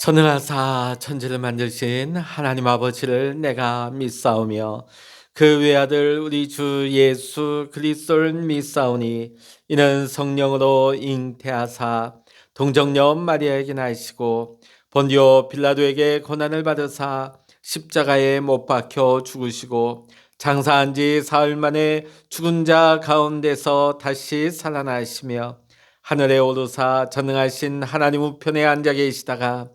전능하사 천지를 만드신 하나님 아버지를 내가 믿사오며 그 외아들 우리 주 예수 그리스도를 믿사오니 이는 성령으로 잉태하사 동정녀 마리아에게 나시고 본디오 빌라도에게 고난을 받으사 십자가에 못 박혀 죽으시고 장사한 지 사흘 만에 죽은 자 가운데서 다시 살아나시며 하늘에 오르사 전능하신 하나님 우편에 앉아 계시다가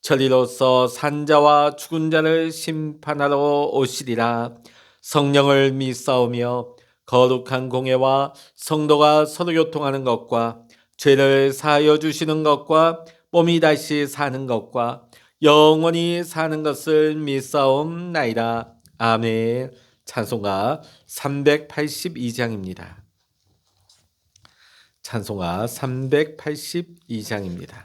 저리로서 산자와 죽은 자를 심판하러 오시리라. 성령을 믿사오며 거룩한 공예와 성도가 서로 교통하는 것과 죄를 사하여 주시는 것과 몸이 다시 사는 것과 영원히 사는 것을 믿사옵나이다. 아멘. 찬송가 382장입니다. 찬송가 382장입니다.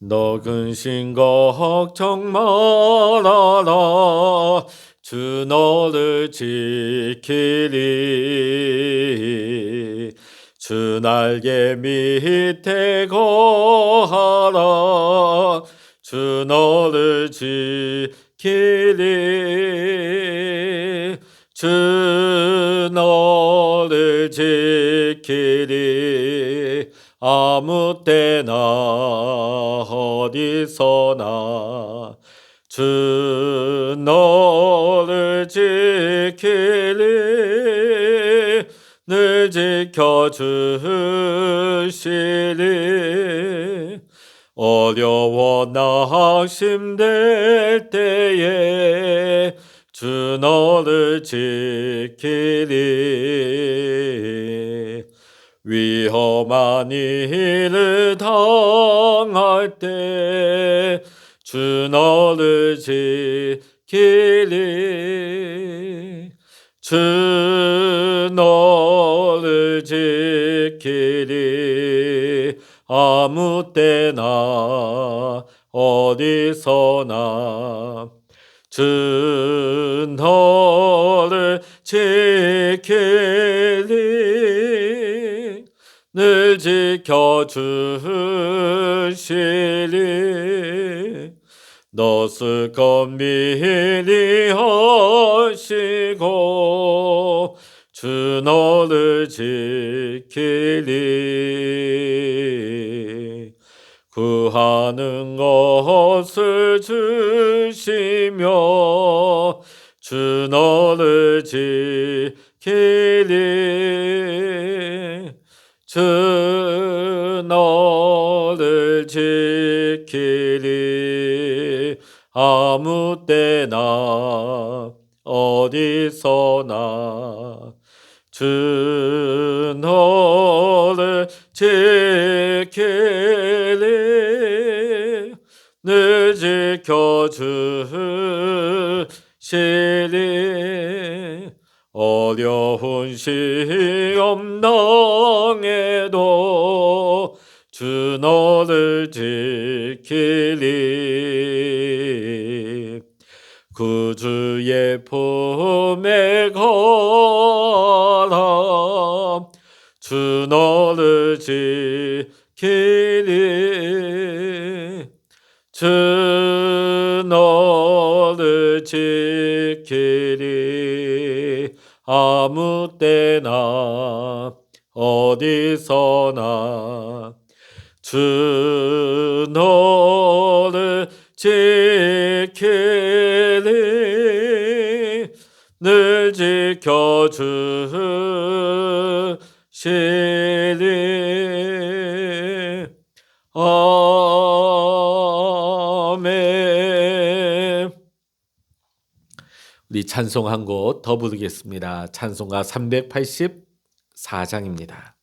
너 근심 걱정 말아라. 주 너를 지키리. 주 날개 밑에 거하라. 주 너를 지키리. 주 너를 지키리. 아무 때나 어디서나 주 너를 지키리. 늘 지켜주시리. 어려워 낙심될 때에 주 너를 지키리. 위험한 일을 당할 때 주 너를 지키리. 주 너를 지키리. 아무 때나 어디서나 주 너를 지키리. 늘 지켜주시리. 너스 것 미리 하시고 주 너를 지키리. 구하는 것을 주시며 주 너를 지키리. 주 너를 지키리. 아무 때나 어디서나 주 너를 지키리. 늘 지켜주시리. 어려운 시험 당해도 주 너를 지키리. 구주의 품에 거라. 주 너를 지키리. 주 너를 지키리. 아무 때나 어디서나 주 너를 지키리. 늘 지켜주시리. 아멘. 우리 찬송 한 곡 더 부르겠습니다. 찬송가 384장입니다.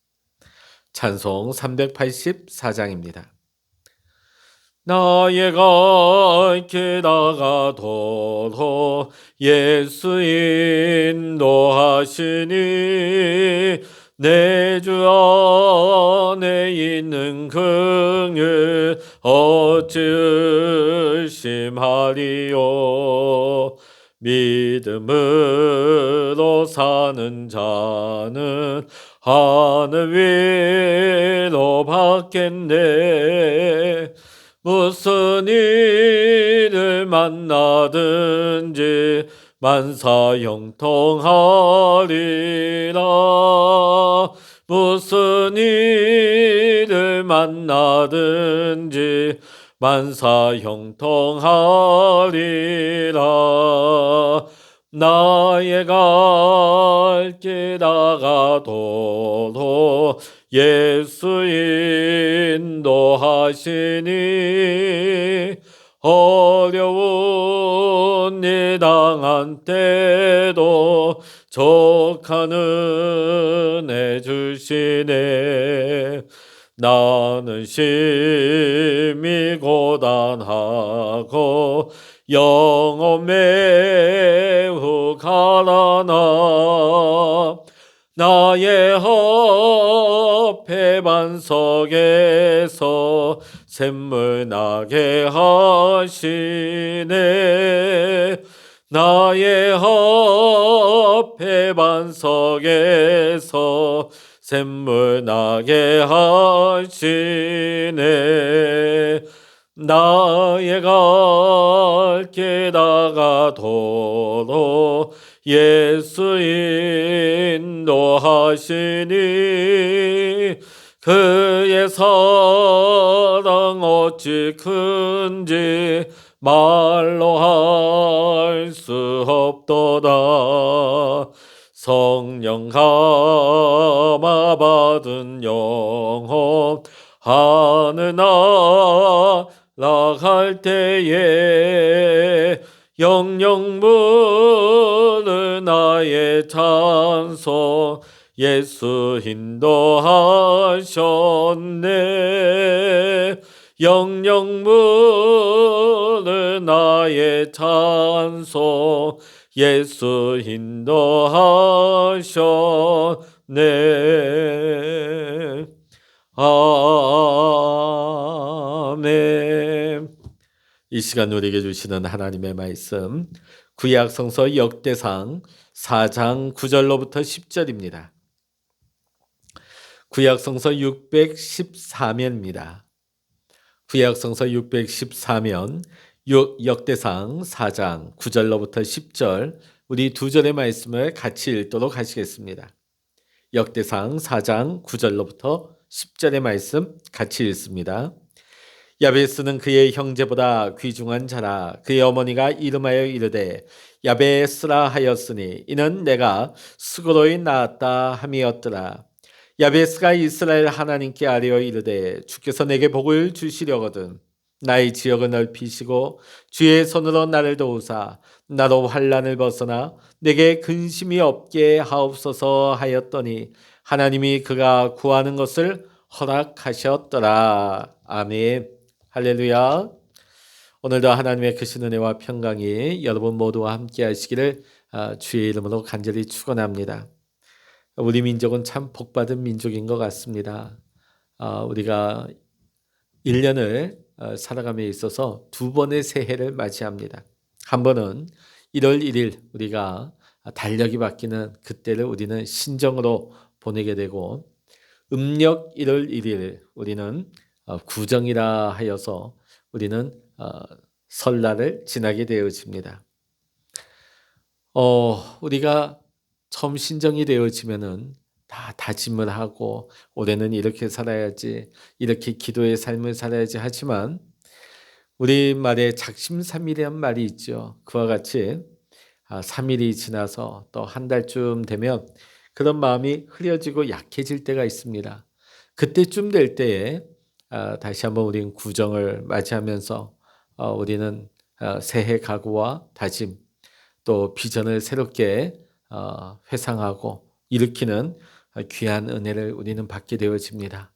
찬송 384장입니다. 나의 갈 길 나가도록 예수 인도하시니 내 주 안에 있는 긍휼 어찌 의심하리요. 믿음으로 사는 자는 하늘 위로 받겠네. 무슨 일을 만나든지 만사형통하리라. 무슨 일을 만나든지 만사형통하리라. 나의 갈 길 다가도록 예수 인도하시니 어려운 일 당한 때도 족한 은혜 주시네. 나는 심히 고단하고 영혼 매우 가라나 나의 허패 반석에서 샘물 나게 하시네. 나의 허패 반석에서 샘물 나게 하시네. 나의 갈 길 다가도록 예수 인도하시니 그의 사랑 어찌 큰지 말로 할 수 없도다. 성령 감화 받은 영혼 하늘 날아갈 때에 영영 부르 나의 찬송 예수 인도하셨네. 영영 부르 나의 찬송 예수 인도하셨네. 아멘. 이 시간 우리에게 주시는 하나님의 말씀 구약 성서 역대상 4장 9절로부터 10절입니다. 구약 성서 614면입니다. 구약 성서 614면 역대상 4장 9절로부터 10절 우리 두 절의 말씀을 같이 읽도록 하시겠습니다. 역대상 4장 9절로부터 10절의 말씀 같이 읽습니다. 야베스는 그의 형제보다 귀중한 자라. 그의 어머니가 이름하여 이르되 야베스라 하였으니 이는 내가 수고로이 낳았다 함이었더라. 야베스가 이스라엘 하나님께 아뢰어 이르되 주께서 내게 복을 주시려거든 나의 지역을 넓히시고 주의 손으로 나를 도우사 나로 환난을 벗어나 내게 근심이 없게 하옵소서 하였더니 하나님이 그가 구하는 것을 허락하셨더라. 아멘. 할렐루야. 오늘도 하나님의 크신 은혜와 평강이 여러분 모두와 함께 하시기를 주의 이름으로 간절히 축원합니다. 우리 민족은 참 복받은 민족인 것 같습니다. 우리가 1년을 살아감에 있어서 두 번의 새해를 맞이합니다. 한 번은 1월 1일 우리가 달력이 바뀌는 그때를 우리는 신정으로 보내게 되고 음력 1월 1일 우리는 구정이라 하여서 우리는 설날을 지나게 되어집니다. 우리가 처음 신정이 되어지면은 다 다짐을 하고 올해는 이렇게 살아야지, 이렇게 기도의 삶을 살아야지 하지만 우리말에 작심삼일이란 말이 있죠. 그와 같이 3일이 지나서 또 한 달쯤 되면 그런 마음이 흐려지고 약해질 때가 있습니다. 그때쯤 될 때에 다시 한번 우리는 구정을 맞이하면서 우리는 새해 각오와 다짐 또 비전을 새롭게 회상하고 일으키는 귀한 은혜를 우리는 받게 되어집니다.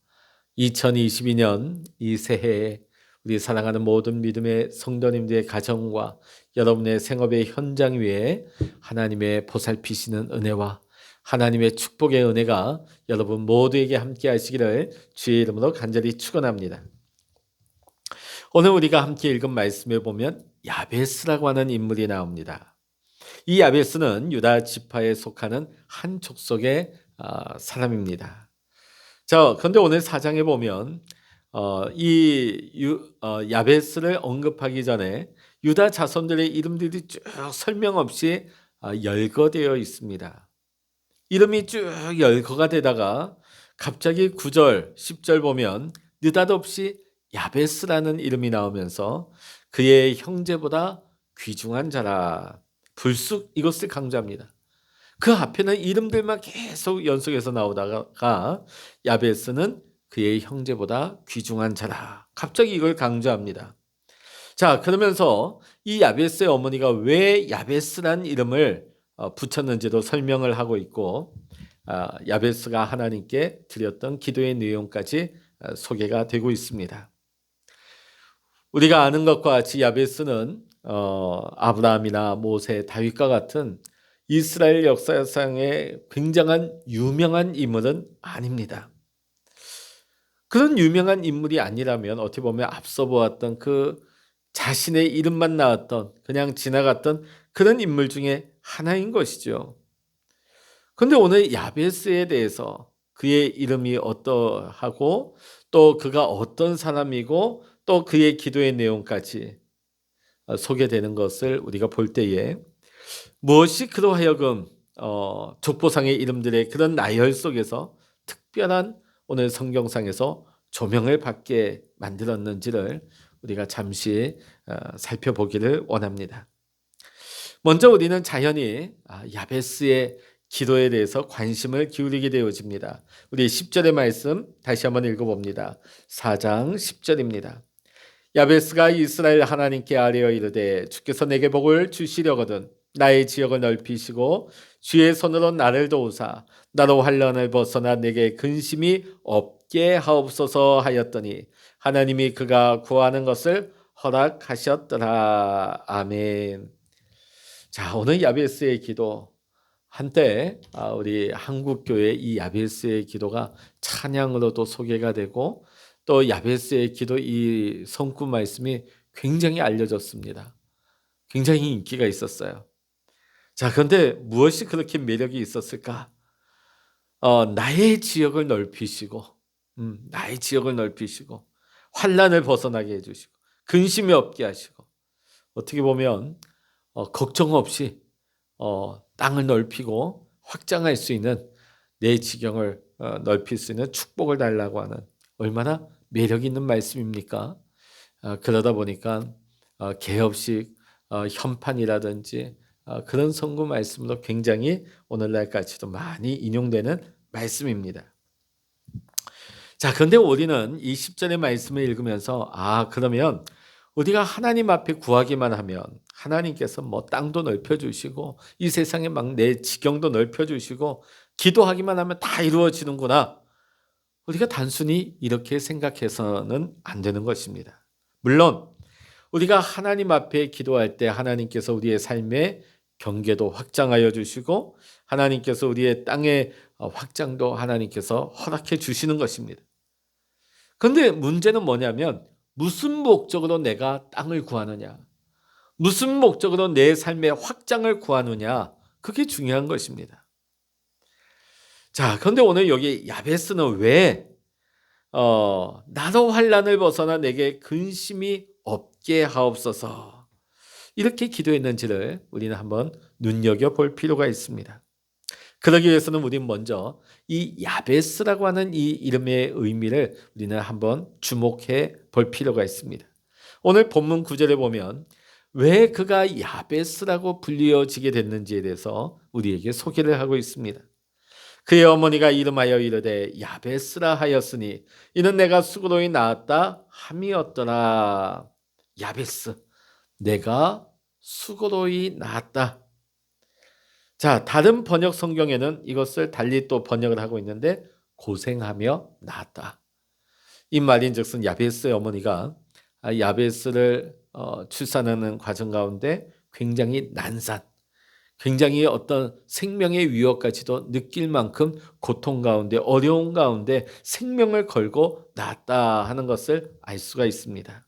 2022년 이 새해에 우리 사랑하는 모든 믿음의 성도님들의 가정과 여러분의 생업의 현장 위에 하나님의 보살피시는 은혜와 하나님의 축복의 은혜가 여러분 모두에게 함께 하시기를 주의 이름으로 간절히 축원합니다. 오늘 우리가 함께 읽은 말씀에 보면 야베스라고 하는 인물이 나옵니다. 이 야베스는 유다 지파에 속하는 한 족속의 사람입니다. 자, 그런데 오늘 4장에 보면 야베스를 언급하기 전에 유다 자손들의 이름들이 쭉 설명 없이 열거되어 있습니다. 이름이 쭉 열거가 되다가 갑자기 9절, 10절 보면 느닷없이 야베스라는 이름이 나오면서 그의 형제보다 귀중한 자라 불쑥 이것을 강조합니다. 그 앞에는 이름들만 계속 연속해서 나오다가 야베스는 그의 형제보다 귀중한 자라 갑자기 이걸 강조합니다. 자, 그러면서 이 야베스의 어머니가 왜 야베스란 이름을 붙였는지도 설명을 하고 있고 야베스가 하나님께 드렸던 기도의 내용까지 소개가 되고 있습니다. 우리가 아는 것과 같이 야베스는 아브라함이나 모세, 다윗과 같은 이스라엘 역사상의 굉장한 유명한 인물은 아닙니다. 그런 유명한 인물이 아니라면 어떻게 보면 앞서 보았던 그 자신의 이름만 나왔던 그냥 지나갔던 그런 인물 중에 하나인 것이죠. 그런데 오늘 야베스에 대해서 그의 이름이 어떠하고 또 그가 어떤 사람이고 또 그의 기도의 내용까지 소개되는 것을 우리가 볼 때에 무엇이 그로 하여금 족보상의 이름들의 그런 나열 속에서 특별한 오늘 성경상에서 조명을 받게 만들었는지를 우리가 잠시 살펴보기를 원합니다. 먼저 우리는 자연히 야베스의 기도에 대해서 관심을 기울이게 되어집니다. 우리 10절의 말씀 다시 한번 읽어봅니다. 4장 10절입니다. 야베스가 이스라엘 하나님께 아뢰어 이르되 주께서 내게 복을 주시려거든 나의 지역을 넓히시고 주의 손으로 나를 도우사 나로 환난을 벗어나 내게 근심이 없게 하옵소서 하였더니 하나님이 그가 구하는 것을 허락하셨더라. 아멘. 자, 오늘 야베스의 기도 한때 우리 한국교회 이 야베스의 기도가 찬양으로도 소개가 되고 또 야베스의 기도 이 성구 말씀이 굉장히 알려졌습니다. 굉장히 인기가 있었어요. 자, 그런데 무엇이 그렇게 매력이 있었을까? 나의 지역을 넓히시고, 나의 지역을 넓히시고, 환난을 벗어나게 해주시고, 근심이 없게 하시고, 어떻게 보면 걱정 없이 땅을 넓히고 확장할 수 있는 내 지경을 넓힐 수 있는 축복을 달라고 하는 얼마나 매력 있는 말씀입니까? 그러다 보니까 개업식 현판이라든지 그런 선구 말씀으로 굉장히 오늘날까지도 많이 인용되는 말씀입니다. 자, 그런데 우리는 이 10절의 말씀을 읽으면서 그러면 우리가 하나님 앞에 구하기만 하면 하나님께서 뭐 땅도 넓혀주시고 이 세상에 막 내 지경도 넓혀주시고 기도하기만 하면 다 이루어지는구나. 우리가 단순히 이렇게 생각해서는 안 되는 것입니다. 물론 우리가 하나님 앞에 기도할 때 하나님께서 우리의 삶의 경계도 확장하여 주시고 하나님께서 우리의 땅의 확장도 하나님께서 허락해 주시는 것입니다. 그런데 문제는 뭐냐면 무슨 목적으로 내가 땅을 구하느냐, 무슨 목적으로 내 삶의 확장을 구하느냐, 그게 중요한 것입니다. 자, 그런데 오늘 여기 야베스는 왜 나로 환난을 벗어나 내게 근심이 없게 하옵소서 이렇게 기도했는지를 우리는 한번 눈여겨볼 필요가 있습니다. 그러기 위해서는 우리는 먼저 이 야베스라고 하는 이 이름의 의미를 우리는 한번 주목해 볼 필요가 있습니다. 오늘 본문 9절에 보면 왜 그가 야베스라고 불리어지게 됐는지에 대해서 우리에게 소개를 하고 있습니다. 그의 어머니가 이름하여 이르되 야베스라 하였으니 이는 내가 수고로이 낳았다 함이었더라. 야베스, 내가 수고로이 낳았다. 자, 다른 번역 성경에는 이것을 달리 또 번역을 하고 있는데 고생하며 낳았다. 이 말인즉슨 야베스의 어머니가 야베스를 출산하는 과정 가운데 굉장히 난산, 굉장히 어떤 생명의 위협까지도 느낄 만큼 고통 가운데 어려운 가운데 생명을 걸고 낳았다 하는 것을 알 수가 있습니다.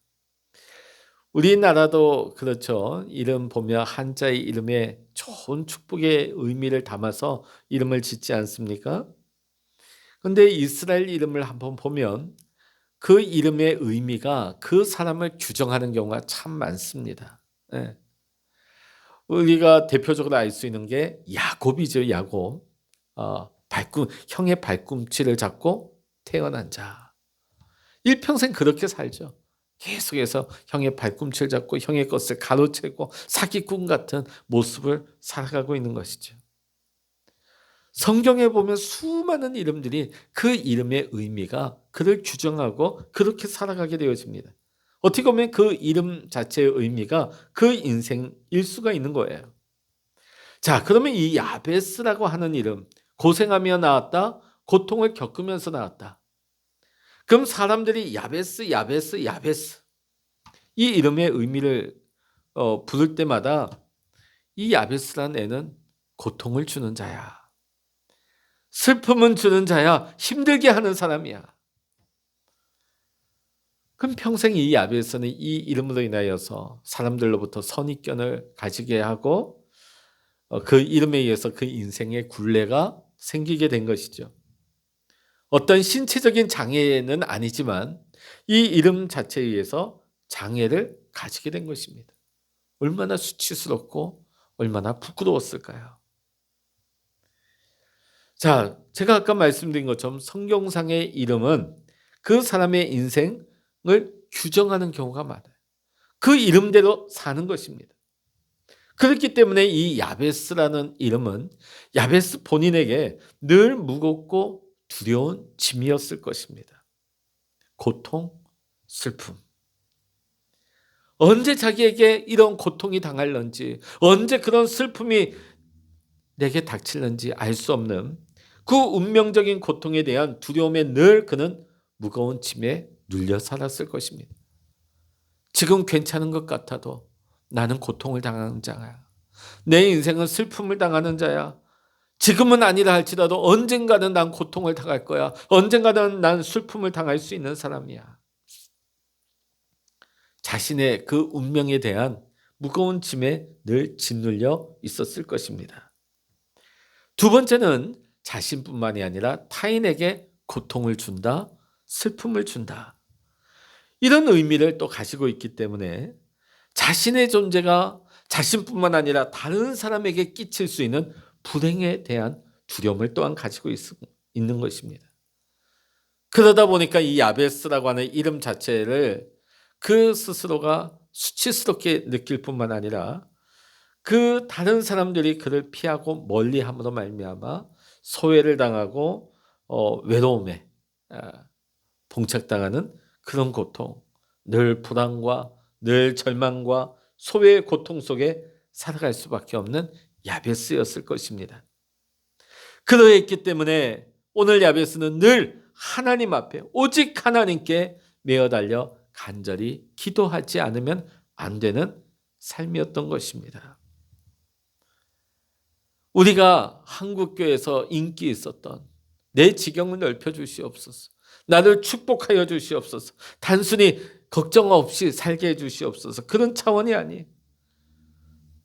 우리나라도 그렇죠. 이름 보면 한자의 이름에 좋은 축복의 의미를 담아서 이름을 짓지 않습니까? 근데 이스라엘 이름을 한번 보면 그 이름의 의미가 그 사람을 규정하는 경우가 참 많습니다. 예. 우리가 대표적으로 알 수 있는 게 야곱이죠. 야곱. 형의 발꿈치를 잡고 태어난 자. 일평생 그렇게 살죠. 계속해서 형의 발꿈치를 잡고 형의 것을 가로채고 사기꾼 같은 모습을 살아가고 있는 것이죠. 성경에 보면 수많은 이름들이 그 이름의 의미가 그를 규정하고 그렇게 살아가게 되어집니다. 어떻게 보면 그 이름 자체의 의미가 그 인생일 수가 있는 거예요. 자, 그러면 이 야베스라고 하는 이름, 고생하며 나왔다, 고통을 겪으면서 나왔다. 그럼 사람들이 야베스, 야베스, 야베스 이 이름의 의미를 부를 때마다 이 야베스라는 애는 고통을 주는 자야. 슬픔은 주는 자야. 힘들게 하는 사람이야. 그럼 평생 이 야베스는 이 이름으로 인하여서 사람들로부터 선입견을 가지게 하고 그 이름에 의해서 그 인생의 굴레가 생기게 된 것이죠. 어떤 신체적인 장애는 아니지만 이 이름 자체에 의해서 장애를 가지게 된 것입니다. 얼마나 수치스럽고 얼마나 부끄러웠을까요? 자, 제가 아까 말씀드린 것처럼 성경상의 이름은 그 사람의 인생을 규정하는 경우가 많아요. 그 이름대로 사는 것입니다. 그렇기 때문에 이 야베스라는 이름은 야베스 본인에게 늘 무겁고 두려운 짐이었을 것입니다. 고통, 슬픔. 언제 자기에게 이런 고통이 당할런지, 언제 그런 슬픔이 내게 닥칠는지 알 수 없는 그 운명적인 고통에 대한 두려움에 늘 그는 무거운 짐에 눌려 살았을 것입니다. 지금 괜찮은 것 같아도 나는 고통을 당하는 자야. 내 인생은 슬픔을 당하는 자야. 지금은 아니라 할지라도 언젠가는 난 고통을 당할 거야. 언젠가는 난 슬픔을 당할 수 있는 사람이야. 자신의 그 운명에 대한 무거운 짐에 늘 짓눌려 있었을 것입니다. 두 번째는 자신뿐만이 아니라 타인에게 고통을 준다, 슬픔을 준다. 이런 의미를 또 가지고 있기 때문에 자신의 존재가 자신뿐만 아니라 다른 사람에게 끼칠 수 있는 불행에 대한 두려움을 또한 가지고 있는 것입니다. 그러다 보니까 이 야베스라고 하는 이름 자체를 그 스스로가 수치스럽게 느낄 뿐만 아니라 그 다른 사람들이 그를 피하고 멀리함으로 말미암아 소외를 당하고 외로움에 봉착당하는 그런 고통, 늘 불안과 늘 절망과 소외의 고통 속에 살아갈 수밖에 없는 야베스였을 것입니다. 그러했기 때문에 오늘 야베스는 늘 하나님 앞에 오직 하나님께 매어 달려 간절히 기도하지 않으면 안 되는 삶이었던 것입니다. 우리가 한국교회에서 인기 있었던 내 지경을 넓혀 주시옵소서. 나를 축복하여 주시옵소서. 단순히 걱정 없이 살게 해 주시옵소서. 그런 차원이 아니에요.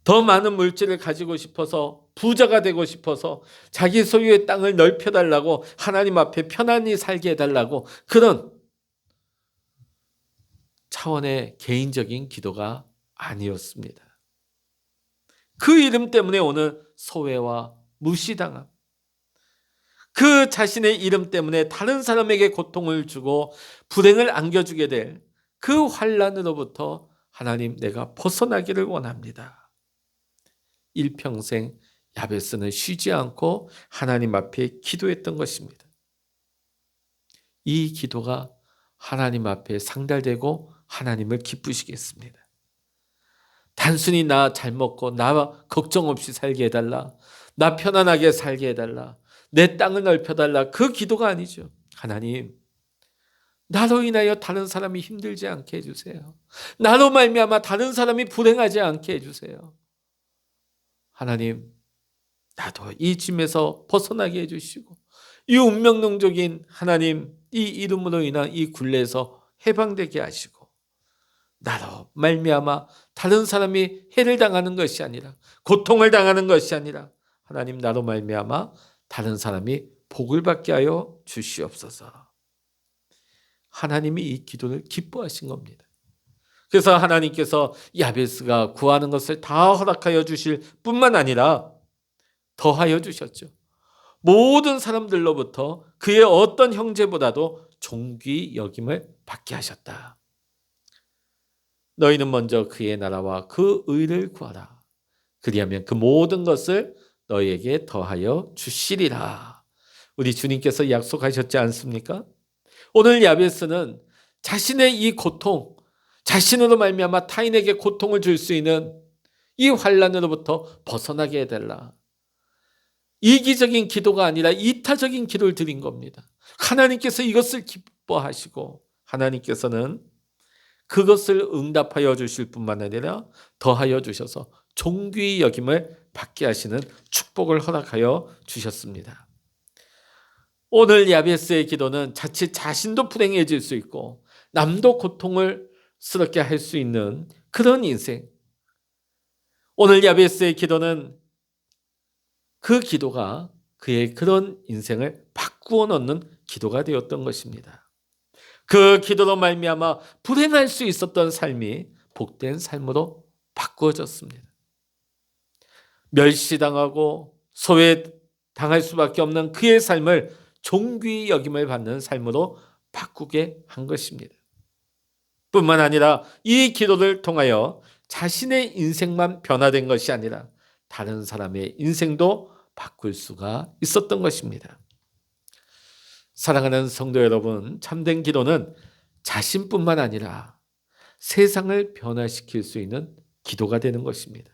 더 많은 물질을 가지고 싶어서 부자가 되고 싶어서 자기 소유의 땅을 넓혀달라고 하나님 앞에 편안히 살게 해달라고 그런 차원의 개인적인 기도가 아니었습니다. 그 이름 때문에 오는 소외와 무시당함, 그 자신의 이름 때문에 다른 사람에게 고통을 주고 불행을 안겨주게 될 그 환난으로부터 하나님 내가 벗어나기를 원합니다. 일평생 야베스는 쉬지 않고 하나님 앞에 기도했던 것입니다. 이 기도가 하나님 앞에 상달되고 하나님을 기쁘시겠습니다. 단순히 나 잘 먹고 나 걱정 없이 살게 해달라, 나 편안하게 살게 해달라, 내 땅을 넓혀달라, 그 기도가 아니죠. 하나님, 나로 인하여 다른 사람이 힘들지 않게 해주세요. 나로 말미암아 다른 사람이 불행하지 않게 해주세요. 하나님, 나도 이 짐에서 벗어나게 해주시고 이 운명론적인 하나님, 이 이름으로 인한 이 굴레에서 해방되게 하시고 나로 말미암아 다른 사람이 해를 당하는 것이 아니라 고통을 당하는 것이 아니라 하나님, 나로 말미암아 다른 사람이 복을 받게 하여 주시옵소서. 하나님이 이 기도를 기뻐하신 겁니다. 그래서 하나님께서 야베스가 구하는 것을 다 허락하여 주실 뿐만 아니라 더하여 주셨죠. 모든 사람들로부터 그의 어떤 형제보다도 존귀 여김을 받게 하셨다. 너희는 먼저 그의 나라와 그 의를 구하라. 그리하면 그 모든 것을 너희에게 더하여 주시리라. 우리 주님께서 약속하셨지 않습니까? 오늘 야베스는 자신의 이 고통, 자신으로 말미암아 타인에게 고통을 줄 수 있는 이 환난으로부터 벗어나게 해달라. 이기적인 기도가 아니라 이타적인 기도를 드린 겁니다. 하나님께서 이것을 기뻐하시고 하나님께서는 그것을 응답하여 주실 뿐만 아니라 더하여 주셔서 존귀 여김을 받게 하시는 축복을 허락하여 주셨습니다. 오늘 야베스의 기도는 자칫 자신도 불행해질 수 있고 남도 고통을 스럽게 할 수 있는 그런 인생. 오늘 야베스의 기도는 그 기도가 그의 그런 인생을 바꾸어 놓는 기도가 되었던 것입니다. 그 기도로 말미암아 불행할 수 있었던 삶이 복된 삶으로 바꾸어졌습니다. 멸시당하고 소외당할 수밖에 없는 그의 삶을 존귀 여김을 받는 삶으로 바꾸게 한 것입니다. 뿐만 아니라 이 기도를 통하여 자신의 인생만 변화된 것이 아니라 다른 사람의 인생도 바꿀 수가 있었던 것입니다. 사랑하는 성도 여러분, 참된 기도는 자신뿐만 아니라 세상을 변화시킬 수 있는 기도가 되는 것입니다.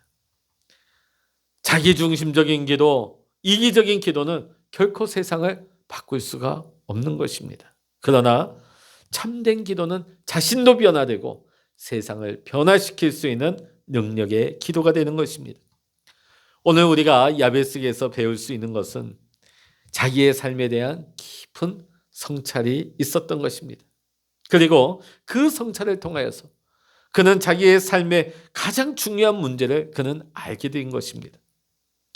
자기중심적인 기도, 이기적인 기도는 결코 세상을 바꿀 수가 없는 것입니다. 그러나 참된 기도는 자신도 변화되고 세상을 변화시킬 수 있는 능력의 기도가 되는 것입니다. 오늘 우리가 야베스에서 배울 수 있는 것은 자기의 삶에 대한 깊은 성찰이 있었던 것입니다. 그리고 그 성찰을 통하여서 그는 자기의 삶의 가장 중요한 문제를 그는 알게 된 것입니다.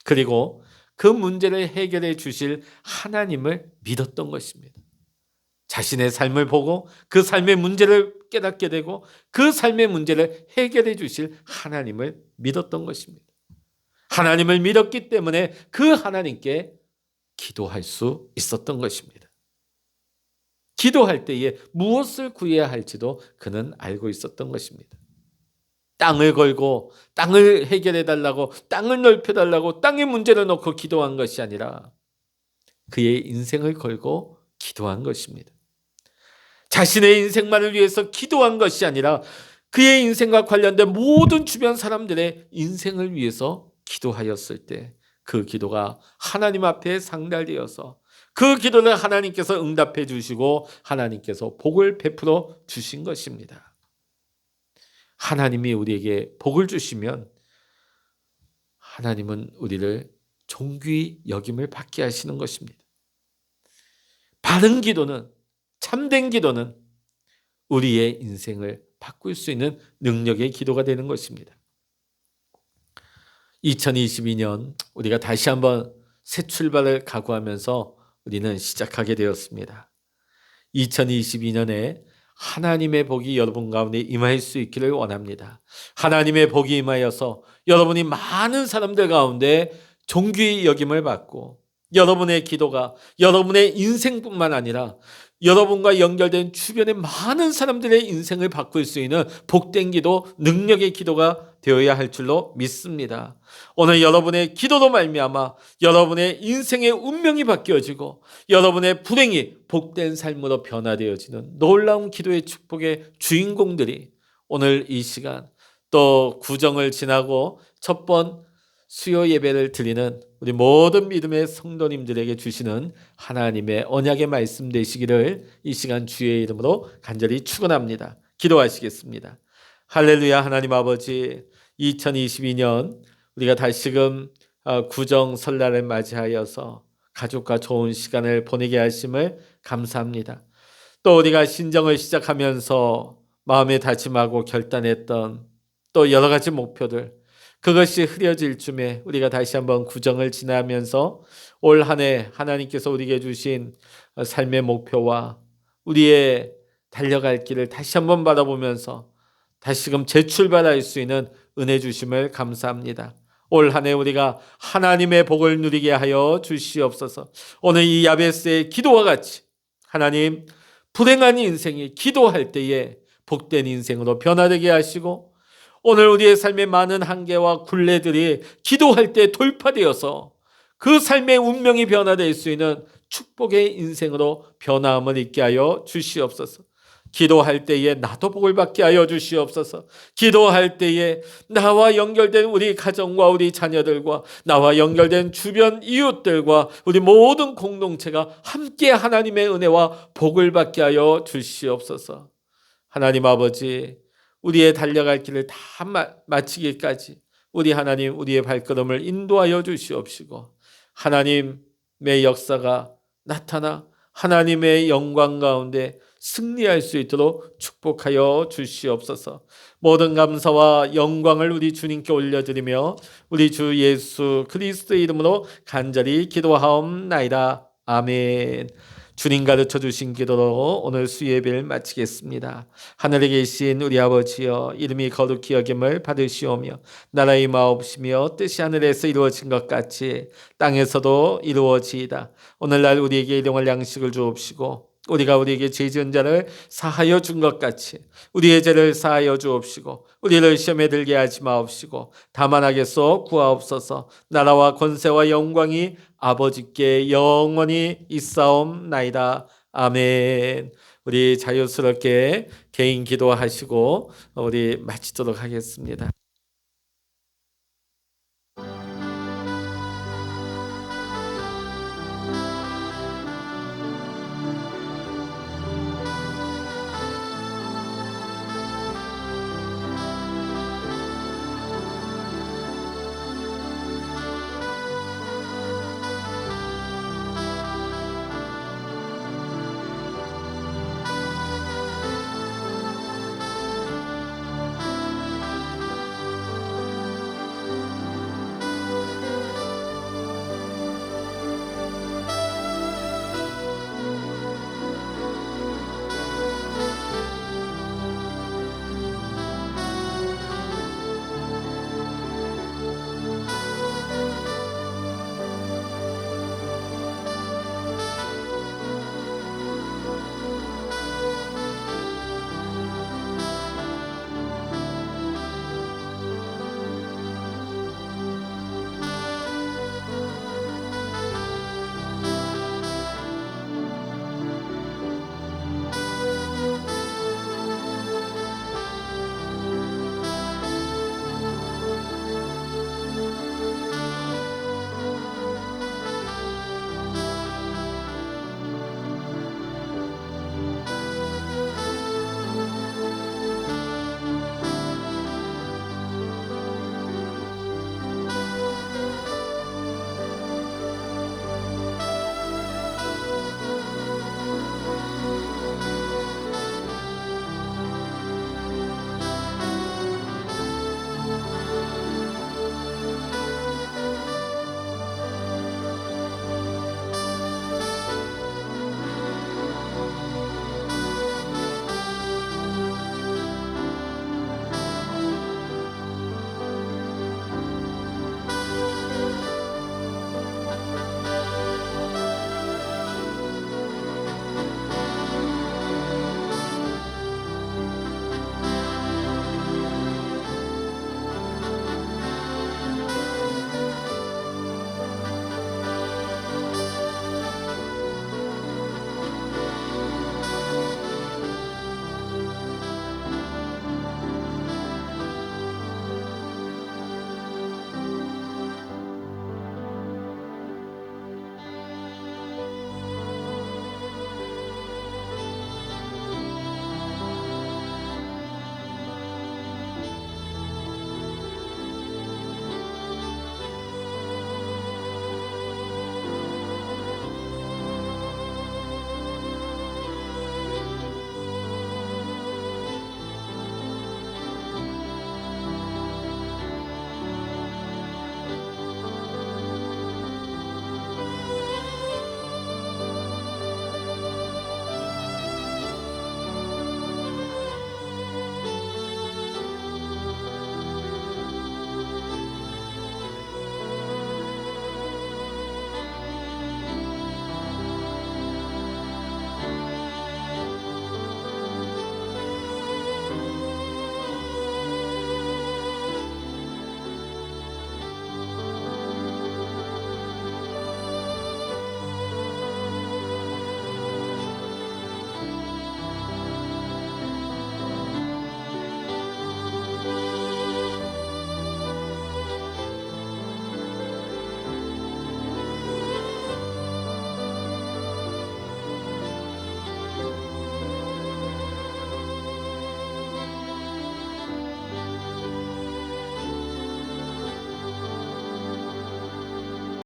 그리고 그 문제를 해결해 주실 하나님을 믿었던 것입니다. 자신의 삶을 보고 그 삶의 문제를 깨닫게 되고 그 삶의 문제를 해결해 주실 하나님을 믿었던 것입니다. 하나님을 믿었기 때문에 그 하나님께 기도할 수 있었던 것입니다. 기도할 때에 무엇을 구해야 할지도 그는 알고 있었던 것입니다. 땅을 걸고 땅을 해결해 달라고 땅을 넓혀 달라고 땅의 문제를 놓고 기도한 것이 아니라 그의 인생을 걸고 기도한 것입니다. 자신의 인생만을 위해서 기도한 것이 아니라 그의 인생과 관련된 모든 주변 사람들의 인생을 위해서 기도하였을 때 그 기도가 하나님 앞에 상달되어서 그 기도를 하나님께서 응답해 주시고 하나님께서 복을 베풀어 주신 것입니다. 하나님이 우리에게 복을 주시면 하나님은 우리를 존귀 여김을 받게 하시는 것입니다. 바른 기도는, 참된 기도는 우리의 인생을 바꿀 수 있는 능력의 기도가 되는 것입니다. 2022년 우리가 다시 한번 새 출발을 각오하면서 우리는 시작하게 되었습니다. 2022년에 하나님의 복이 여러분 가운데 임할 수 있기를 원합니다. 하나님의 복이 임하여서 여러분이 많은 사람들 가운데 존귀 여김을 받고 여러분의 기도가 여러분의 인생뿐만 아니라 여러분과 연결된 주변의 많은 사람들의 인생을 바꿀 수 있는 복된 기도, 능력의 기도가 되어야 할 줄로 믿습니다. 오늘 여러분의 기도로 말미암아 여러분의 인생의 운명이 바뀌어지고 여러분의 불행이 복된 삶으로 변화되어지는 놀라운 기도의 축복의 주인공들이 오늘 이 시간 또 구정을 지나고 첫 번 수요 예배를 드리는 우리 모든 믿음의 성도님들에게 주시는 하나님의 언약의 말씀 되시기를 이 시간 주의 이름으로 간절히 축원합니다. 기도하시겠습니다. 할렐루야. 하나님 아버지, 2022년 우리가 다시금 구정 설날을 맞이하여서 가족과 좋은 시간을 보내게 하심을 감사합니다. 또 우리가 신정을 시작하면서 마음에 다짐하고 결단했던 또 여러 가지 목표들, 그것이 흐려질 쯤에 우리가 다시 한번 구정을 지나면서 올 한 해 하나님께서 우리에게 주신 삶의 목표와 우리의 달려갈 길을 다시 한번 바라보면서 다시금 재출발할 수 있는 은혜 주심을 감사합니다. 올 한 해 우리가 하나님의 복을 누리게 하여 주시옵소서. 오늘 이 야베스의 기도와 같이 하나님, 불행한 인생이 기도할 때에 복된 인생으로 변화되게 하시고, 오늘 우리의 삶의 많은 한계와 굴레들이 기도할 때 돌파되어서 그 삶의 운명이 변화될 수 있는 축복의 인생으로 변화함을 있게 하여 주시옵소서. 기도할 때에 나도 복을 받게 하여 주시옵소서. 기도할 때에 나와 연결된 우리 가정과 우리 자녀들과 나와 연결된 주변 이웃들과 우리 모든 공동체가 함께 하나님의 은혜와 복을 받게 하여 주시옵소서. 하나님 아버지, 우리의 달려갈 길을 다 마치기까지 우리 하나님, 우리의 발걸음을 인도하여 주시옵시고, 하나님의 역사가 나타나 하나님의 영광 가운데 승리할 수 있도록 축복하여 주시옵소서. 모든 감사와 영광을 우리 주님께 올려드리며 우리 주 예수 그리스도의 이름으로 간절히 기도하옵나이다. 아멘. 주님 가르쳐 주신 기도로 오늘 수예배를 마치겠습니다. 하늘에 계신 우리 아버지여, 이름이 거룩히 여김을 받으시오며 나라의 마옵시며 뜻이 하늘에서 이루어진 것 같이 땅에서도 이루어지이다. 오늘날 우리에게 일용할 양식을 주옵시고 우리가 우리에게 죄 지은 자를 사하여 준 것 같이 우리의 죄를 사하여 주옵시고 우리를 시험에 들게 하지 마옵시고 다만 악에서 구하옵소서. 나라와 권세와 영광이 아버지께 영원히 있사옵나이다. 아멘. 우리 자유스럽게 개인 기도하시고 우리 마치도록 하겠습니다.